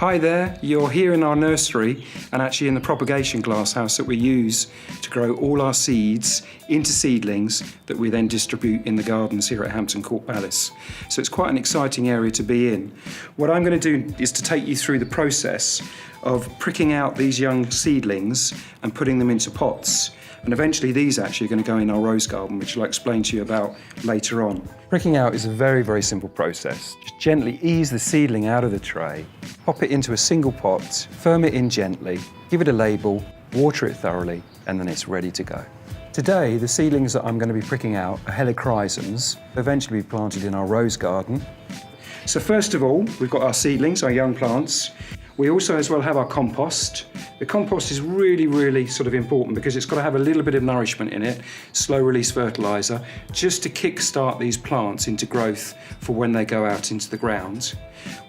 Hi there, you're here in our nursery and actually in the propagation glasshouse that we use to grow all our seeds into seedlings that we then distribute in the gardens here at Hampton Court Palace. So it's quite an exciting area to be in. What I'm going to do is to take you through the process of pricking out these young seedlings and putting them into pots. And eventually these actually are going to go in our rose garden, which I'll explain to you about later on. Pricking out is a very, very simple process. Just gently ease the seedling out of the tray, pop it into a single pot, firm it in gently, give it a label, water it thoroughly, and then it's ready to go. Today, the seedlings that I'm going to be pricking out are helichrysums, eventually be planted in our rose garden. So first of all, we've got our seedlings, our young plants. We also as well have our compost. The compost is really, really sort of important because it's got to have a little bit of nourishment in it, slow release fertiliser, just to kick-start these plants into growth for when they go out into the ground.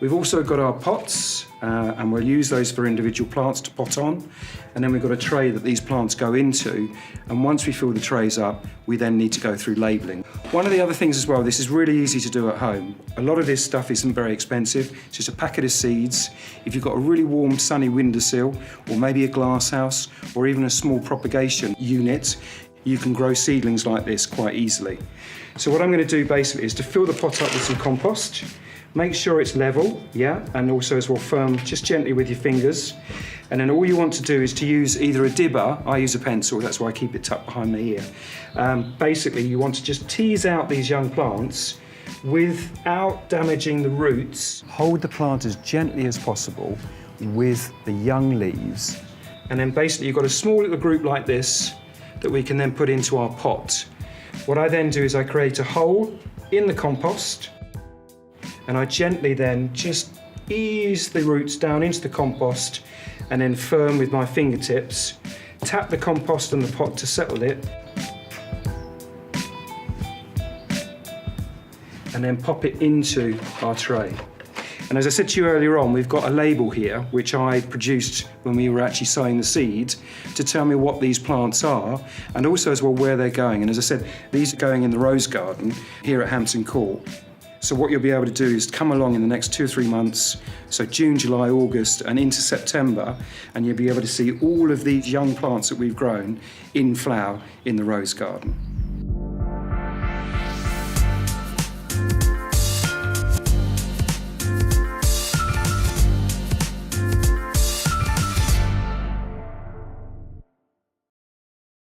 We've also got our pots, and we'll use those for individual plants to pot on. And then we've got a tray that these plants go into, and once we fill the trays up, we then need to go through labelling. One of the other things as well, this is really easy to do at home. A lot of this stuff isn't very expensive. It's just a packet of seeds. If you've got a really warm, sunny windowsill, or maybe a glass house, or even a small propagation unit, you can grow seedlings like this quite easily. So what I'm going to do basically is to fill the pot up with some compost. Make sure it's level, and also as well firm, just gently with your fingers. And then all you want to do is to use either a dibber, I use a pencil, that's why I keep it tucked behind my ear. Basically, you want to just tease out these young plants without damaging the roots. Hold the plant as gently as possible with the young leaves. And then basically you've got a small little group like this that we can then put into our pot. What I then do is I create a hole in the compost, and I gently then just ease the roots down into the compost and then firm with my fingertips, tap the compost and the pot to settle it, and then pop it into our tray. And as I said to you earlier on, we've got a label here, which I produced when we were actually sowing the seed, to tell me what these plants are, and also as well where they're going. And as I said, these are going in the rose garden here at Hampton Court. So what you'll be able to do is come along in the next 2 or 3 months, so June, July, August, and into September, and you'll be able to see all of these young plants that we've grown in flower in the rose garden.